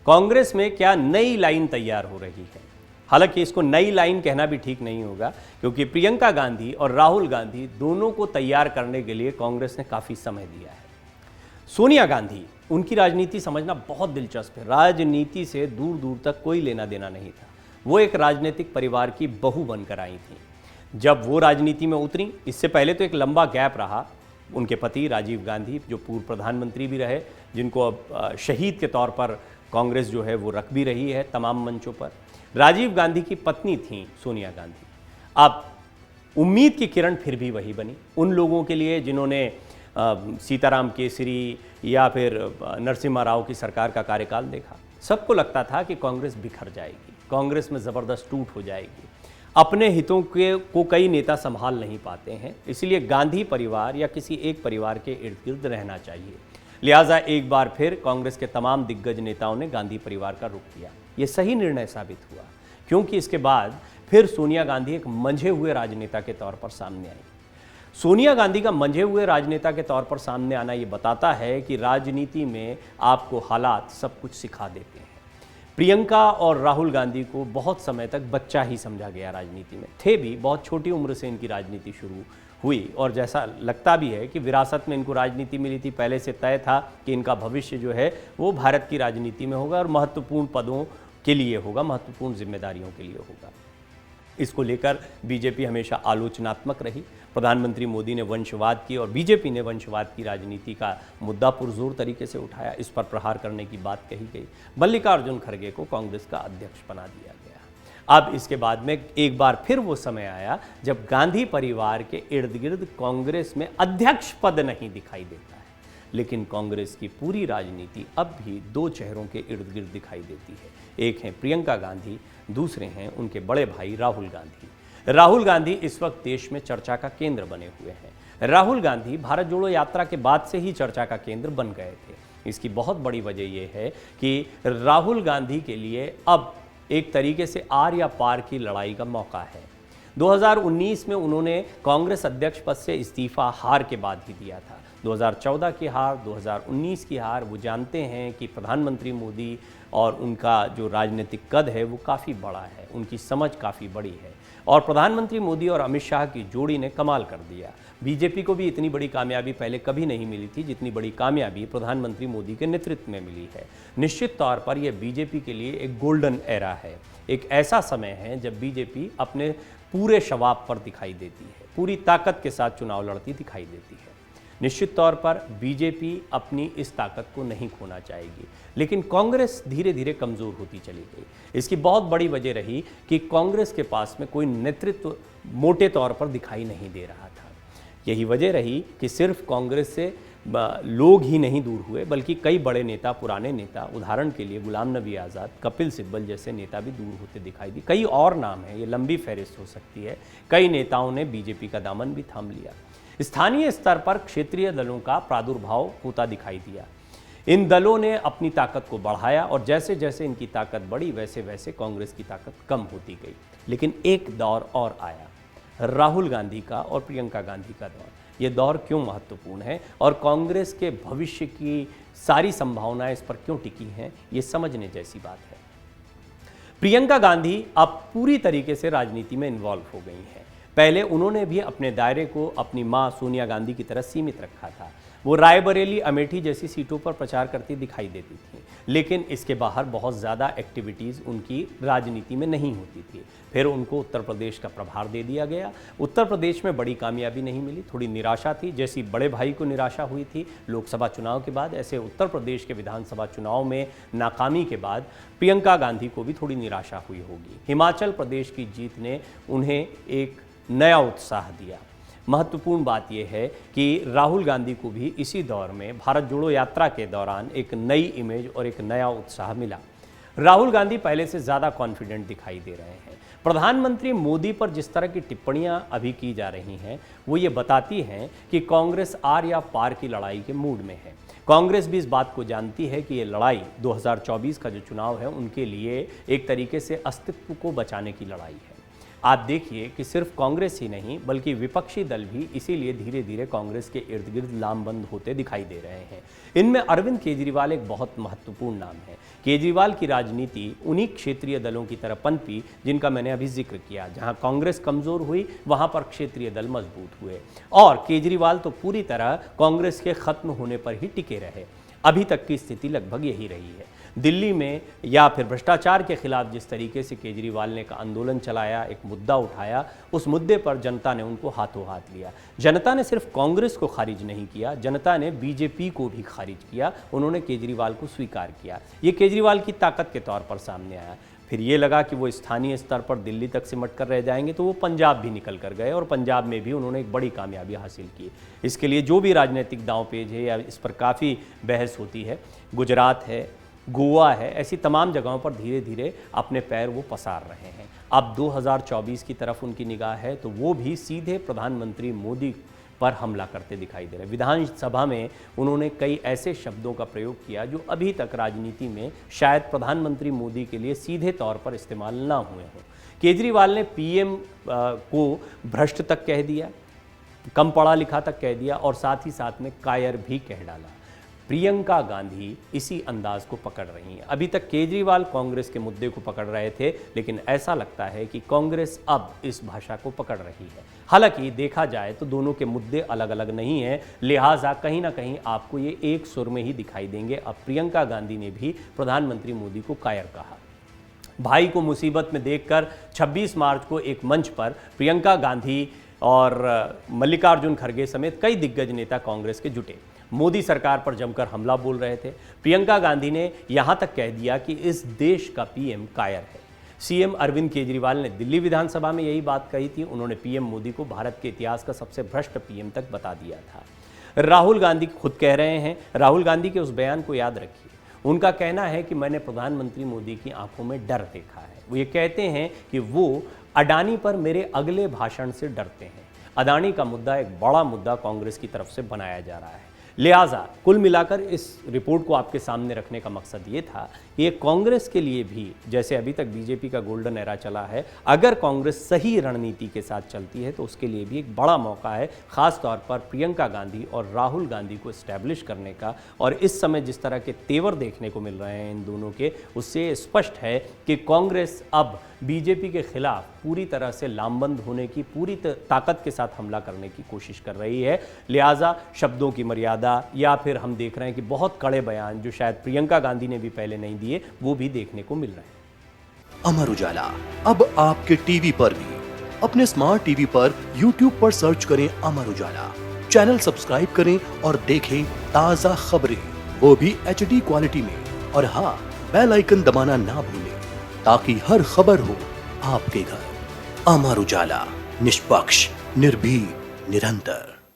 कांग्रेस में क्या नई लाइन तैयार हो रही है। हालांकि इसको नई लाइन कहना भी ठीक नहीं होगा, क्योंकि प्रियंका गांधी और राहुल गांधी दोनों को तैयार करने के लिए कांग्रेस ने काफ़ी समय दिया है। सोनिया गांधी, उनकी राजनीति समझना बहुत दिलचस्प है। राजनीति से दूर दूर तक कोई लेना देना नहीं था। वो एक राजनीतिक परिवार की बहू बनकर आई थी। जब वो राजनीति में उतरी, इससे पहले तो एक लंबा गैप रहा। उनके पति राजीव गांधी, जो पूर्व प्रधानमंत्री भी रहे, जिनको अब शहीद के तौर पर कांग्रेस जो है वो रख भी रही है तमाम मंचों पर। राजीव गांधी की पत्नी थी सोनिया गांधी। अब उम्मीद की किरण फिर भी वही बनी उन लोगों के लिए जिन्होंने सीताराम केसरी या फिर नरसिम्हा राव की सरकार का कार्यकाल देखा। सबको लगता था कि कांग्रेस बिखर जाएगी, कांग्रेस में ज़बरदस्त टूट हो जाएगी। अपने हितों को कई नेता संभाल नहीं पाते हैं, इसलिए गांधी परिवार या किसी एक परिवार के इर्द गिर्द रहना चाहिए। लिहाजा एक बार फिर कांग्रेस के तमाम दिग्गज नेताओं ने गांधी परिवार का रुख किया। ये सही निर्णय साबित हुआ, क्योंकि इसके बाद फिर सोनिया गांधी एक मंझे हुए राजनेता के तौर पर सामने आई। सोनिया गांधी का मंझे हुए राजनेता के तौर पर सामने आना ये बताता है कि राजनीति में आपको हालात सब कुछ सिखा देते हैं। प्रियंका और राहुल गांधी को बहुत समय तक बच्चा ही समझा गया राजनीति में, थे भी बहुत छोटी उम्र से इनकी राजनीति शुरू हुई, और जैसा लगता भी है कि विरासत में इनको राजनीति मिली थी। पहले से तय था कि इनका भविष्य जो है वो भारत की राजनीति में होगा और महत्वपूर्ण पदों के लिए होगा, महत्वपूर्ण जिम्मेदारियों के लिए होगा। इसको लेकर बीजेपी हमेशा आलोचनात्मक रही। प्रधानमंत्री मोदी ने वंशवाद की और बीजेपी ने वंशवाद की राजनीति का मुद्दा पुरजोर तरीके से उठाया। इस पर प्रहार करने की बात कही गई। मल्लिकार्जुन खड़गे को कांग्रेस का अध्यक्ष बना दिया गया। अब इसके बाद में एक बार फिर वो समय आया जब गांधी परिवार के इर्द गिर्द कांग्रेस में अध्यक्ष पद नहीं दिखाई देता है, लेकिन कांग्रेस की पूरी राजनीति अब भी दो चेहरों के इर्द गिर्द दिखाई देती है। एक हैं प्रियंका गांधी, दूसरे हैं उनके बड़े भाई राहुल गांधी। राहुल गांधी इस वक्त देश में चर्चा का केंद्र बने हुए हैं। राहुल गांधी भारत जोड़ो यात्रा के बाद से ही चर्चा का केंद्र बन गए थे। इसकी बहुत बड़ी वजह यह है कि राहुल गांधी के लिए अब एक तरीके से आर या पार की लड़ाई का मौका है। 2019 में उन्होंने कांग्रेस अध्यक्ष पद से इस्तीफा हार के बाद ही दिया था। 2014 की हार, 2019 की हार, वो जानते हैं कि प्रधानमंत्री मोदी और उनका जो राजनीतिक कद है वो काफ़ी बड़ा है, उनकी समझ काफ़ी बड़ी है, और प्रधानमंत्री मोदी और अमित शाह की जोड़ी ने कमाल कर दिया। बीजेपी को भी इतनी बड़ी कामयाबी पहले कभी नहीं मिली थी जितनी बड़ी कामयाबी प्रधानमंत्री मोदी के नेतृत्व में मिली है। निश्चित तौर पर यह बीजेपी के लिए एक गोल्डन एरा है, एक ऐसा समय है जब बीजेपी अपने पूरे शबाब पर दिखाई देती है, पूरी ताकत के साथ चुनाव लड़ती दिखाई देती है। निश्चित तौर पर बीजेपी अपनी इस ताकत को नहीं खोना चाहेगी, लेकिन कांग्रेस धीरे धीरे कमज़ोर होती चली गई। इसकी बहुत बड़ी वजह रही कि कांग्रेस के पास में कोई नेतृत्व मोटे तौर पर दिखाई नहीं दे रहा था। यही वजह रही कि सिर्फ कांग्रेस से लोग ही नहीं दूर हुए, बल्कि कई बड़े नेता, पुराने नेता, उदाहरण के लिए गुलाम नबी आज़ाद, कपिल सिब्बल जैसे नेता भी दूर होते दिखाई दिए। कई और नाम हैं, ये लंबी फहरिस्त हो सकती है। कई नेताओं ने बीजेपी का दामन भी थाम लिया। स्थानीय स्तर पर क्षेत्रीय दलों का प्रादुर्भाव होता दिखाई दिया। इन दलों ने अपनी ताकत को बढ़ाया और जैसे जैसे इनकी ताकत बढ़ी वैसे वैसे कांग्रेस की ताकत कम होती गई। लेकिन एक दौर और आया, राहुल गांधी का और प्रियंका गांधी का दौर। ये दौर क्यों महत्वपूर्ण है और कांग्रेस के भविष्य की सारी संभावनाएं इस पर क्यों टिकी हैं, ये समझने जैसी बात है। प्रियंका गांधी अब पूरी तरीके से राजनीति में इन्वॉल्व हो गई हैं। पहले उन्होंने भी अपने दायरे को अपनी मां सोनिया गांधी की तरह सीमित रखा था। वो रायबरेली, अमेठी जैसी सीटों पर प्रचार करती दिखाई देती थी, लेकिन इसके बाहर बहुत ज़्यादा एक्टिविटीज़ उनकी राजनीति में नहीं होती थी। फिर उनको उत्तर प्रदेश का प्रभार दे दिया गया। उत्तर प्रदेश में बड़ी कामयाबी नहीं मिली, थोड़ी निराशा थी। जैसी बड़े भाई को निराशा हुई थी लोकसभा चुनाव के बाद, ऐसे उत्तर प्रदेश के विधानसभा चुनाव में नाकामी के बाद प्रियंका गांधी को भी थोड़ी निराशा हुई होगी। हिमाचल प्रदेश की जीत ने उन्हें एक नया उत्साह दिया। महत्वपूर्ण बात यह है कि राहुल गांधी को भी इसी दौर में भारत जोड़ो यात्रा के दौरान एक नई इमेज और एक नया उत्साह मिला। राहुल गांधी पहले से ज़्यादा कॉन्फिडेंट दिखाई दे रहे हैं। प्रधानमंत्री मोदी पर जिस तरह की टिप्पणियां अभी की जा रही हैं वो ये बताती हैं कि कांग्रेस आर या पार की लड़ाई के मूड में है। कांग्रेस भी इस बात को जानती है कि ये लड़ाई 2024 का जो चुनाव है उनके लिए एक तरीके से अस्तित्व को बचाने की लड़ाई है। आप देखिए कि सिर्फ कांग्रेस ही नहीं बल्कि विपक्षी दल भी इसीलिए धीरे धीरे कांग्रेस के इर्द गिर्द लामबंद होते दिखाई दे रहे हैं। इनमें अरविंद केजरीवाल एक बहुत महत्वपूर्ण नाम है। केजरीवाल की राजनीति उन्हीं क्षेत्रीय दलों की तरह पनपी जिनका मैंने अभी जिक्र किया। जहां कांग्रेस कमजोर हुई वहां पर क्षेत्रीय दल मजबूत हुए और केजरीवाल तो पूरी तरह कांग्रेस के खत्म होने पर ही टिके रहे। अभी तक की स्थिति लगभग यही रही है। दिल्ली में या फिर भ्रष्टाचार के खिलाफ जिस तरीके से केजरीवाल ने एक आंदोलन चलाया, एक मुद्दा उठाया, उस मुद्दे पर जनता ने उनको हाथों हाथ लिया। जनता ने सिर्फ कांग्रेस को खारिज नहीं किया, जनता ने बीजेपी को भी खारिज किया। उन्होंने केजरीवाल को स्वीकार किया। ये केजरीवाल की ताकत के तौर पर सामने आया। फिर ये लगा कि वो स्थानीय स्तर पर दिल्ली तक सिमट कर रह जाएंगे, तो वो पंजाब भी निकल कर गए और पंजाब में भी उन्होंने एक बड़ी कामयाबी हासिल की। इसके लिए जो भी राजनीतिक दांवपेच है या इस पर काफ़ी बहस होती है, गुजरात है, गोवा है, ऐसी तमाम जगहों पर धीरे धीरे अपने पैर वो पसार रहे हैं। अब 2024 की तरफ उनकी निगाह है तो वो भी सीधे प्रधानमंत्री मोदी पर हमला करते दिखाई दे रहे हैं। विधानसभा में उन्होंने कई ऐसे शब्दों का प्रयोग किया जो अभी तक राजनीति में शायद प्रधानमंत्री मोदी के लिए सीधे तौर पर इस्तेमाल ना हुए हों। केजरीवाल ने पीएम को भ्रष्ट तक कह दिया, कम पढ़ा लिखा तक कह दिया और साथ ही साथ में कायर भी कह डाला। प्रियंका गांधी इसी अंदाज को पकड़ रही हैं। अभी तक केजरीवाल कांग्रेस के मुद्दे को पकड़ रहे थे, लेकिन ऐसा लगता है कि कांग्रेस अब इस भाषा को पकड़ रही है। हालांकि देखा जाए तो दोनों के मुद्दे अलग अलग नहीं हैं, लिहाजा कहीं ना कहीं आपको ये एक सुर में ही दिखाई देंगे। अब प्रियंका गांधी ने भी प्रधानमंत्री मोदी को कायर कहा। भाई को मुसीबत में देखकर 26 मार्च को एक मंच पर प्रियंका गांधी और मल्लिकार्जुन खड़गे समेत कई दिग्गज नेता कांग्रेस के जुटे। मोदी सरकार पर जमकर हमला बोल रहे थे। प्रियंका गांधी ने यहां तक कह दिया कि इस देश का पीएम कायर है। सीएम अरविंद केजरीवाल ने दिल्ली विधानसभा में यही बात कही थी। उन्होंने पीएम मोदी को भारत के इतिहास का सबसे भ्रष्ट पीएम तक बता दिया था। राहुल गांधी खुद कह रहे हैं, राहुल गांधी के उस बयान को याद रखिए। उनका कहना है कि मैंने प्रधानमंत्री मोदी की आंखों में डर देखा है। वो ये कहते हैं कि वो अडानी पर मेरे अगले भाषण से डरते हैं। अडानी का मुद्दा एक बड़ा मुद्दा कांग्रेस की तरफ से बनाया जा रहा है। लिहाजा कुल मिलाकर इस रिपोर्ट को आपके सामने रखने का मकसद ये था कि ये कांग्रेस के लिए भी, जैसे अभी तक बीजेपी का गोल्डन एरा चला है, अगर कांग्रेस सही रणनीति के साथ चलती है तो उसके लिए भी एक बड़ा मौका है, खास तौर पर प्रियंका गांधी और राहुल गांधी को एस्टैब्लिश करने का। और इस समय जिस तरह के तेवर देखने को मिल रहे हैं इन दोनों के, उससे स्पष्ट है कि कांग्रेस अब बीजेपी के खिलाफ पूरी तरह से लामबंद होने की, पूरी ताकत के साथ हमला करने की कोशिश कर रही है। लिहाजा शब्दों की मर्यादा, या फिर हम देख रहे हैं कि बहुत कड़े बयान जो शायद प्रियंका गांधी ने भी पहले नहीं दिए, वो भी देखने को मिल रहे हैं। अमर उजाला अब आपके टीवी पर भी। अपने स्मार्ट टीवी पर YouTube पर सर्च करें अमर उजाला, चैनल सब्सक्राइब करें और देखें ताजा खबरें, वो भी HD क्वालिटी में। और हाँ, बेल आइकन दबाना ना भूलें ताकि हर खबर हो आपके घर। अमर उजाला, निष्पक्ष, निर्भीक, निरंतर।